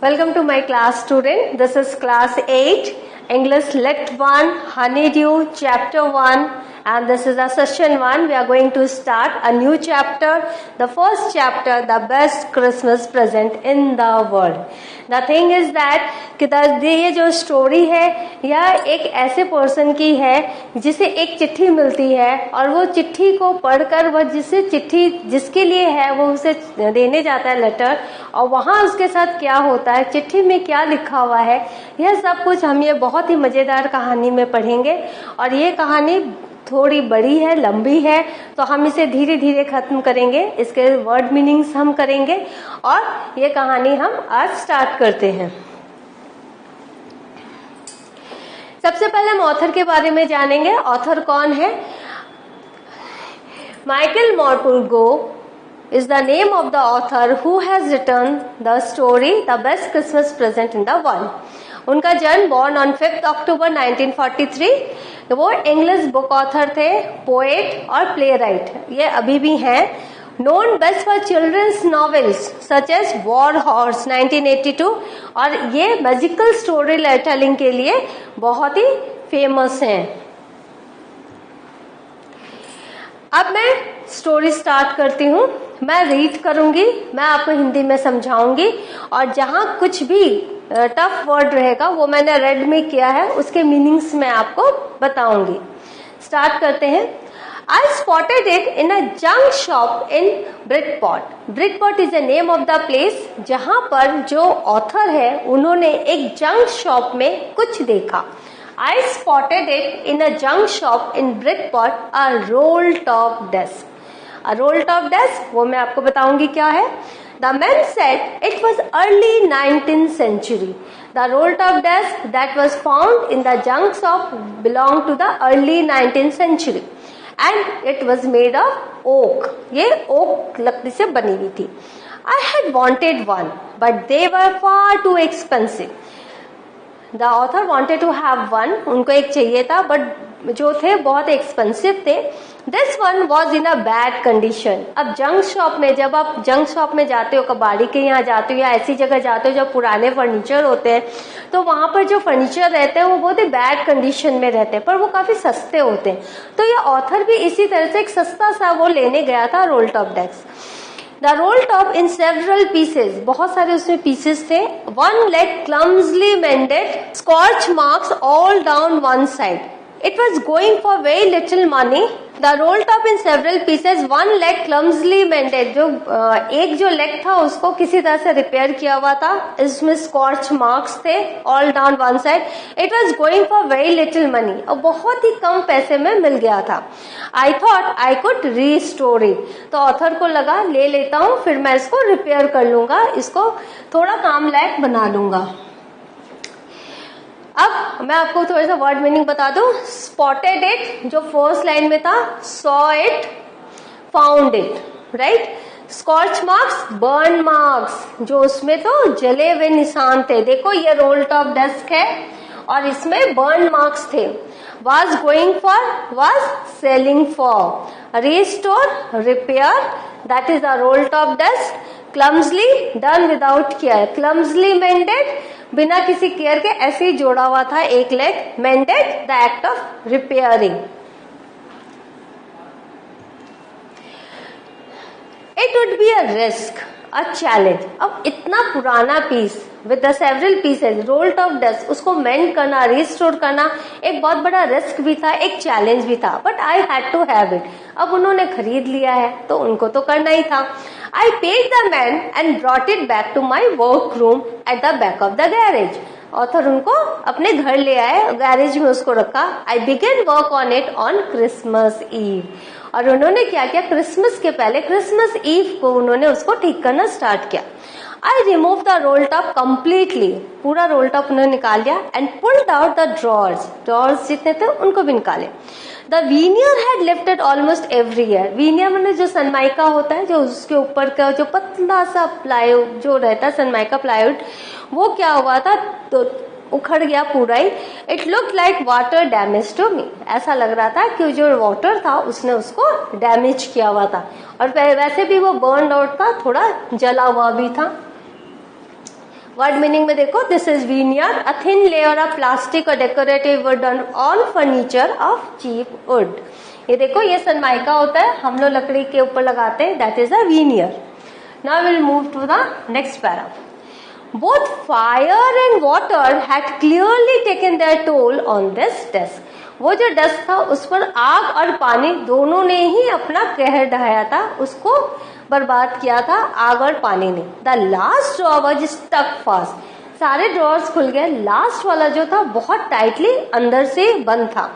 Welcome to my class, student. This is class 8, English Lit 1, Honeydew, chapter 1, and this is a session 1. We are going to start a new chapter. The first chapter, the best Christmas present in the world. The thing is that कि ये जो story है यह एक ऐसे person की है जिसे एक चिट्ठी मिलती है और वो चिट्ठी को पढ़कर वह जिसे चिट्ठी जिसके लिए है वो उसे देने जाता है लेटर, और वहाँ उसके साथ क्या होता है, चिट्ठी में क्या लिखा हुआ है, यह सब कुछ हम ये बहुत ही मजेदार कहानी में पढ़ेंगे। और ये कहानी थोड़ी बड़ी है, लंबी है, तो हम इसे धीरे धीरे खत्म करेंगे। इसके वर्ड मीनिंग्स हम करेंगे और ये कहानी हम आज स्टार्ट करते हैं। सबसे पहले हम ऑथर के बारे में जानेंगे। ऑथर कौन है? Michael Morpurgo is the name of the author who has written the story The Best Christmas Present in the World. उनका जन्म born on 5th October 1943। वो इंग्लिश बुक ऑथर थे, पोएट और प्ले राइट, ये अभी भी हैं। Known best for children's novels such as War Horse 1982, और ये मैजिकल स्टोरी टेलिंग के लिए बहुत ही फेमस हैं। अब मैं स्टोरी स्टार्ट करती हूँ। मैं रीड करूंगी, मैं आपको हिंदी में समझाऊंगी, और जहां कुछ भी टफ वर्ड रहेगा वो मैंने रेड में किया है, उसके मीनिंग्स मैं आपको बताऊंगी। स्टार्ट करते हैं। I spotted it in a junk shop in Bridport. Bridport is the name of the place जहां पर जो ऑथर है उन्होंने एक जंक शॉप में कुछ देखा। I spotted it in a junk shop in Bridport, a roll top desk. A roll top desk, वो मैं आपको बताऊंगी क्या है। The man said it was early 19th century. The roll top desk that was found in the junk shop belonged to the early 19th century. And it was made of oak. ये oak लकड़ी से बनी हुई थी। I had wanted one, but they were far too expensive. The author wanted to have one. उनको एक चाहिए था, but जो थे बहुत एक्सपेंसिव थे। This one was in a bad condition. अब जंक शॉप में, जब आप जंक शॉप में जाते हो, कबाड़ी के यहाँ जाते हो या ऐसी जगह जाते हो जब पुराने फर्नीचर होते हैं, तो वहां पर जो फर्नीचर रहते हैं वो बहुत ही बैड कंडीशन में रहते हैं, पर वो काफी सस्ते होते हैं। तो ये ऑथर भी इसी तरह से एक सस्ता सा वो लेने गया था, role top desk. The roll top in several pieces, बहुत सारे उसमें pieces थे। One leg clumsily mended, scorch marks all down one side. It was going for very little money. The roll top in several pieces, one leg clumsily mended, जो एक जो leg था उसको किसी तरह से रिपेयर किया हुआ था। इसमें स्कॉच मार्क्स थे all down one side. It was going for very little money, और बहुत ही कम पैसे में मिल गया था। I thought I could restore it. तो ऑथर को लगा ले लेता हूँ, फिर मैं इसको रिपेयर कर लूंगा, इसको थोड़ा काम लायक बना लूंगा। अब मैं आपको थोड़ा सा वर्ड मीनिंग बता दूं। स्पॉटेड इट जो फर्स्ट लाइन में था, saw it, found it, right. Scorch marks, burn marks, जो उसमें तो जले हुए निशान थे। देखो ये रोल टॉप डेस्क है और इसमें बर्न मार्क्स थे। was going for, was selling for. Restore, repair, that is a roll top desk. Clumsily, done without care. Clumsily mended, बिना किसी केयर के ऐसे ही जोड़ा हुआ था एक leg. mended, the act of repairing. It would be a risk, a challenge. अब इतना पुराना piece with the several pieces, roll top desk, उसको mend करना, restore करना एक बहुत बड़ा रिस्क भी था, एक चैलेंज भी था। But I had to have it. अब उन्होंने खरीद लिया है तो उनको तो करना ही था। I paid the man and brought it back to my workroom at the back of the garage. Author उनको अपने घर ले आए, गैरेज में उसको रखा। I began work on it on Christmas Eve. और उन्होंने क्या किया, क्रिसमस के पहले, क्रिसमस ईव को उन्होंने उसको ठीक करना स्टार्ट किया। I removed the roll top completely. पूरा रोल टॉप उन्होंने निकाल लिया and pulled out the drawers. Drawers जितने थे उनको भी निकाले। The veneer had lifted almost every year. Veneer मैंने जो सनमाइका होता है, जो उसके ऊपर का जो पतला सा प्लाईवुड जो रहता है, सनमाइका प्लाईवुड, वो क्या हुआ था, तो उखड़ गया पूरा ही। It look like water damage to me, ऐसा लग रहा था कि जो वाटर था उसने उसको डैमेज किया हुआ था, और वैसे भी वो बर्न आउट था, थोड़ा जला हुआ भी था। वर्ड मीनिंग में देखो, this is veneer, a thin layer of plastic or decorative wood on furniture of cheap wood. ये देखो, ये सनमाइका होता है, हम लोग लकड़ी के ऊपर लगाते हैं, that is a veneer. Now will move to the next para. Both fire and water had clearly taken their toll on this desk. वो जो डेस्क था उस पर आग और पानी दोनों ने ही अपना कहर ढाया था, उसको बर्बाद किया था आग और पानी ने। The last drawer was stuck fast. सारे ड्रॉर्स खुल गए, लास्ट वाला जो था बहुत टाइटली अंदर से बंद था।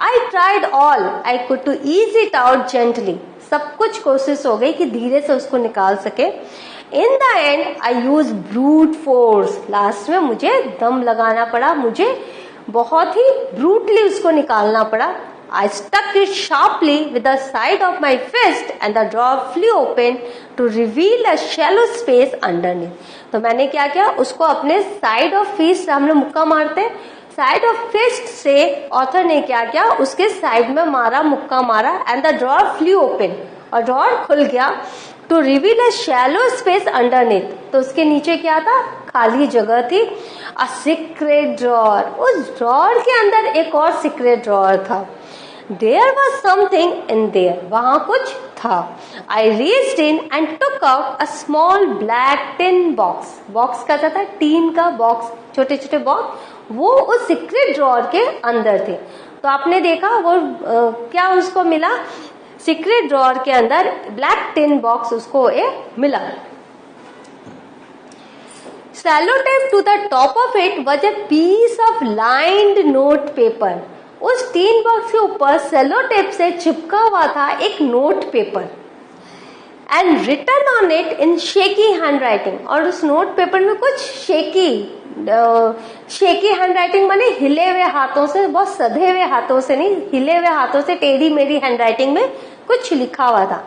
I tried all I could to ease it out gently. सब कुछ कोशिश हो गई कि धीरे से उसको निकाल सके। In the and I use brute force. Last में मुझे दम लगाना पड़ा, मुझे बहुत ही ब्रूटली उसको निकालना पड़ा। I stuck it sharply with the side of my fist and the drawer flew open to reveal a shallow space underneath. तो मैंने क्या किया, उसको अपने साइड ऑफ फिस्ट, हम लोग मुक्का मारते, साइड ऑफ फिस्ट से ऑथर ने क्या किया, उसके साइड में मारा, मुक्का मारा, and the drawer flew open, और ड्रॉर खुल गया। To reveal a shallow space underneath, तो उसके नीचे क्या था, खाली जगह थी। अ सीक्रेट ड्रॉर, उस ड्रॉर के अंदर एक और सीक्रेट ड्रॉर था। There was something in there, वहां कुछ था। I reached in and took out a small black tin box. Box का था टीन का बॉक्स, छोटे छोटे बॉक्स, वो उस सीक्रेट ड्रॉर के अंदर थे। तो आपने देखा वो क्या उसको मिला, सीक्रेट ड्रॉर के अंदर ब्लैक टिन बॉक्स उसको मिला। Sellotape to the top of it was a piece of lined note paper. उस टिन बॉक्स के ऊपर सेलोटेप से चिपका हुआ था एक note paper, and written on it in shaky handwriting. और उस नोट पेपर में कुछ शेकी हैंड राइटिंग माने हिले हुए हाथों से, बहुत सधे हुए हाथों से नहीं, हिले हुए हाथों से टेढ़ी मेढ़ी हैंड राइटिंग में कुछ लिखा हुआ था।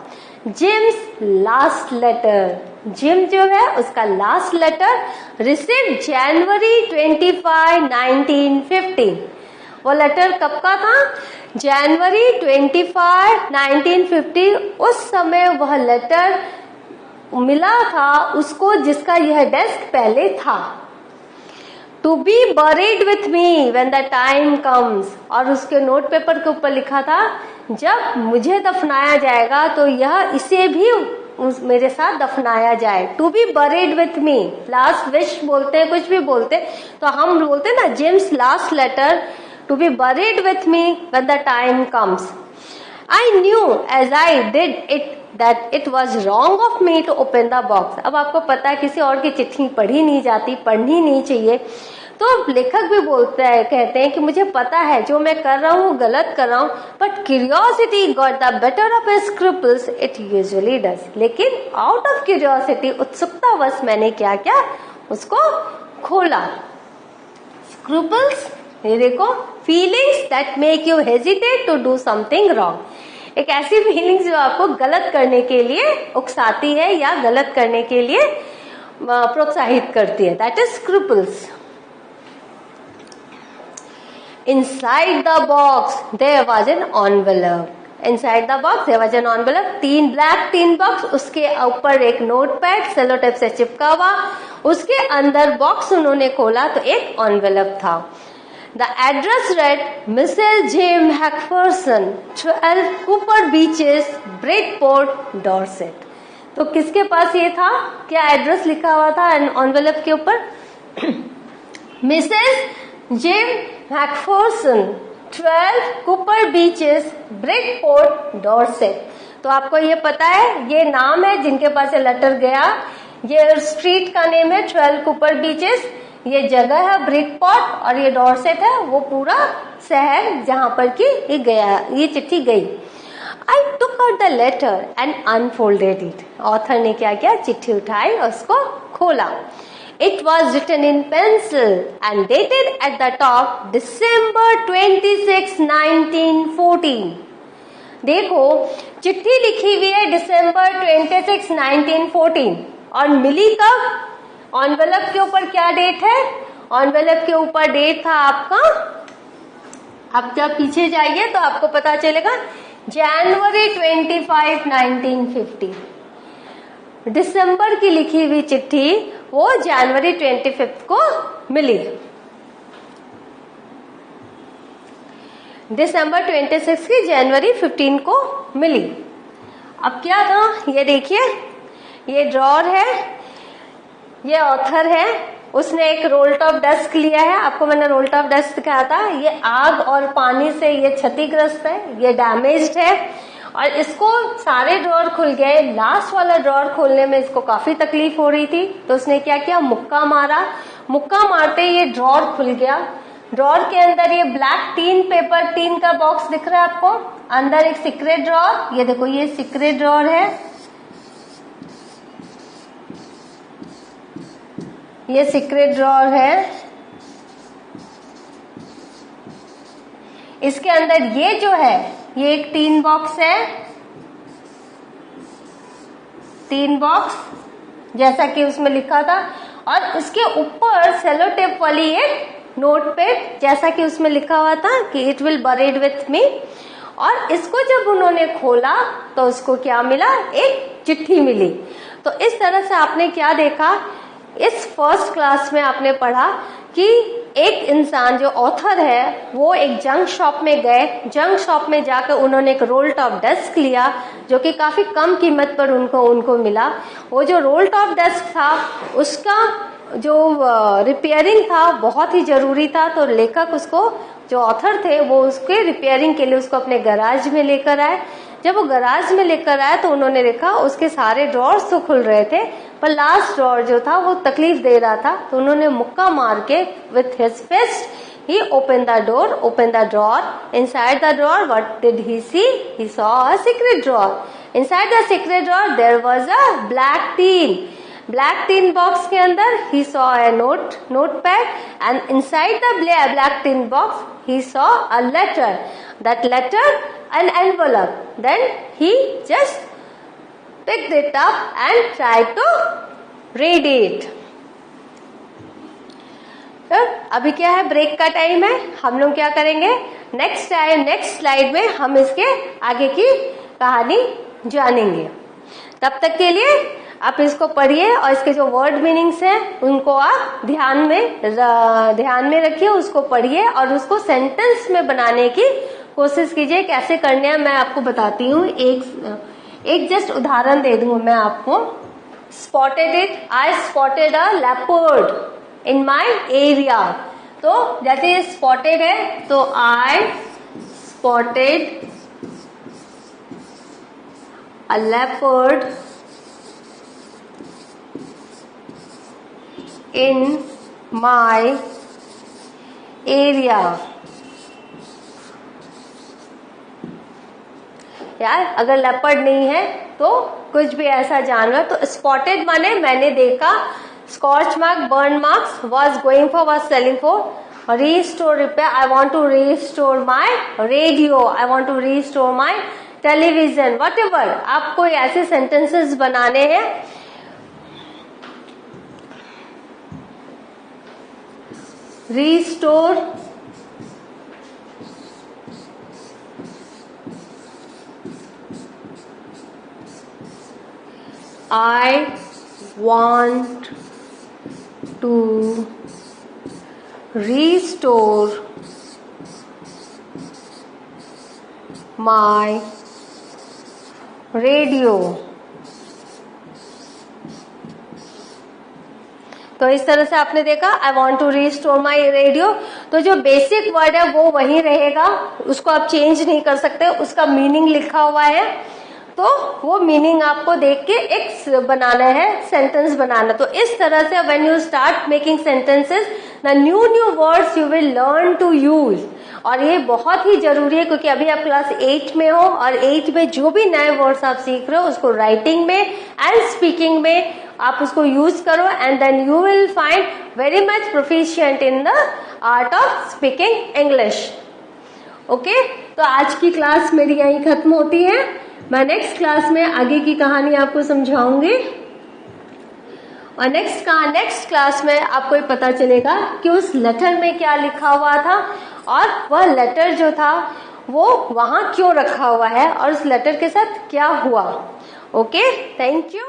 जिम्स लास्ट लेटर, जिम जो है उसका लास्ट लेटर रिसीव जनवरी 25, 1915। वो लेटर कब का था, जनवरी 25, 1950। उस समय वह लेटर मिला था उसको जिसका यह डेस्क पहले था। To be buried with me when the time comes, और उसके नोट पेपर के ऊपर लिखा था जब मुझे दफनाया जाएगा तो यह इसे भी मेरे साथ दफनाया जाए। To be buried with me, last wish बोलते हैं, कुछ भी बोलते तो हम बोलते ना James last letter, to be buried with me when the time comes. I knew as I did it that it was wrong of me to open the box। अब आपको पता है किसी और की चिट्ठी पढ़ी नहीं जाती, पढ़नी नहीं चाहिए, तो लेखक भी बोलते हैं, कहते हैं कि मुझे पता है जो मैं कर रहा हूँ गलत कर रहा हूँ, but curiosity got the better of scruples, it usually does. लेकिन आउट ऑफ क्यूरियोसिटी, उत्सुकतावश मैंने क्या किया, उसको खोला। स्क्रूपल्स, ये देखो, feelings that make you hesitate to do something wrong. एक ऐसी फीलिंग्स जो आपको गलत करने के लिए उकसाती है या गलत करने के लिए प्रोत्साहित करती है, that is scruples. Inside the box there was an envelope. Inside the box there was an envelope. तीन ब्लैक टिन बॉक्स, उसके ऊपर एक नोटपैड सेलो टेप से चिपका हुआ, उसके अंदर बॉक्स उन्होंने खोला तो एक एनवेलप था। The address read Mrs. Jim Macpherson, 12 Cooper Beaches, Bridport, Dorset। तो किसके पास ये था, क्या एड्रेस लिखा हुआ था एनवेलप के ऊपर, Mrs gym Macpherson, 12 Cooper beaches, Bridport, Dorset. तो आपको ये पता है, ये नाम है जिनके पास ये लेटर गया, ये स्ट्रीट का नेम है 12 कूपर बीचेस, ये जगह है ब्रिडपोर्ट, और ये डॉर्सेट है वो पूरा शहर जहां पर कि ये गया, ये चिट्ठी गई। I took out the letter and unfolded it. Author ने क्या किया, चिट्ठी उठाई और उसको खोला। It was written in pencil and dated at the top December 26, 1914. देखो, चिट्ठी लिखी हुई है December 26, 1914, और मिली कब, एनवेलप के ऊपर क्या डेट है, एनवेलप के ऊपर डेट था आपका, आप जब पीछे जाइए तो आपको पता चलेगा, जनवरी 25, 1950। दिसंबर की लिखी हुई चिट्ठी वो जनवरी 25 को मिली। दिसंबर 26 की जनवरी 15 को मिली। अब क्या था ये देखिए, ये ड्रॉर है, ये ऑथर है, उसने एक रोल टॉप डेस्क लिया है। आपको मैंने रोल टॉप डेस्क दिखाया था। ये आग और पानी से ये क्षतिग्रस्त है, ये डैमेज्ड है और इसको सारे ड्रॉर खुल गए। लास्ट वाला ड्रॉर खोलने में इसको काफी तकलीफ हो रही थी, तो उसने क्या किया, मुक्का मारा। मुक्का मारते ये ड्रॉर खुल गया। ड्रॉर के अंदर ये ब्लैक टीन पेपर, टीन का बॉक्स दिख रहा है आपको, अंदर एक सीक्रेट ड्रॉर, ये देखो ये सीक्रेट ड्रॉर है, ये सीक्रेट ड्रॉर है। इसके अंदर ये जो है ये एक टीन बॉक्स है, टीन बॉक्स जैसा कि उसमें लिखा था, और उसके ऊपर सेलो टेप वाली एक नोटपैड जैसा कि उसमें लिखा हुआ था कि इट विल बरीड विथ मी। और इसको जब उन्होंने खोला तो उसको क्या मिला, एक चिट्ठी मिली। तो इस तरह से आपने क्या देखा, इस फर्स्ट क्लास में आपने पढ़ा कि एक इंसान जो ऑथर है वो एक जंक शॉप में गए। जंक शॉप में जाकर उन्होंने एक रोल टॉप डेस्क लिया जो कि काफी कम कीमत पर उनको मिला। वो जो रोल टॉप डेस्क था उसका जो रिपेयरिंग था बहुत ही जरूरी था, तो लेखक उसको, जो ऑथर थे, वो उसके रिपेयरिंग के लिए उसको अपने गैराज में लेकर आए। जब वो गैराज में लेकर आए तो उन्होंने देखा उसके सारे ड्रॉर्स तो खुल रहे थे, पर लास्ट ड्रॉर जो था वो तकलीफ दे रहा था। तो उन्होंने मुक्का मार के with his fist he open the door, open the drawer. Inside the drawer what did he see, he saw a secret drawer. Inside the secret drawer there was a black tin. Black tin box के अंदर he saw a notepad, and inside the black tin box he saw a letter. That letter, an envelope. Then he just picked it up and tried to read it. तो अभी क्या है, break का time है। हम लोग क्या करेंगे, नेक्स्ट स्लाइड में हम इसके आगे की कहानी जानेंगे। तब तक के लिए आप इसको पढ़िए और इसके जो वर्ड मीनिंग्स हैं उनको आप ध्यान में रखिए, उसको पढ़िए और उसको सेंटेंस में बनाने की कोशिश कीजिए। कैसे करने हैं मैं आपको बताती हूँ। एक जस्ट उदाहरण दे दूंगा मैं आपको। Spotted it, I spotted a leopard in my area. तो जैसे ये स्पॉटेड है तो आई spotted a leopard in my area। यार अगर लेपर्ड नहीं है तो कुछ भी ऐसा जानवर, तो स्पॉटेड माने मैंने देखा, scorch mark, burn marks, was going for, was selling for, restore, repair, I want to restore my radio, I want to restore my television, whatever. आपको ऐसे सेंटेंसेस बनाने हैं। Restore, I want to restore my radio। तो इस तरह से आपने देखा I want to restore my radio. तो जो बेसिक वर्ड है वो वही रहेगा, उसको आप चेंज नहीं कर सकते। उसका मीनिंग लिखा हुआ है, तो वो मीनिंग आपको देख के एक बनाना है, सेंटेंस बनाना। तो इस तरह से when you start making sentences, the new words you will learn to use. और ये बहुत ही जरूरी है क्योंकि अभी आप क्लास 8 में हो और 8 में जो भी नए वर्ड्स आप सीख रहे हो उसको राइटिंग में एंड स्पीकिंग में आप उसको यूज करो, and then you will find very much proficient in the art of speaking English. Okay, तो आज की क्लास मेरी यहीं खत्म होती है। मैं नेक्स्ट क्लास में आगे की कहानी आपको समझाऊंगी और नेक्स्ट क्लास में आपको पता चलेगा कि उस लेटर में क्या लिखा हुआ था और वह लेटर जो था वो वहां क्यों रखा हुआ है और उस लेटर के साथ क्या हुआ। Okay, thank you.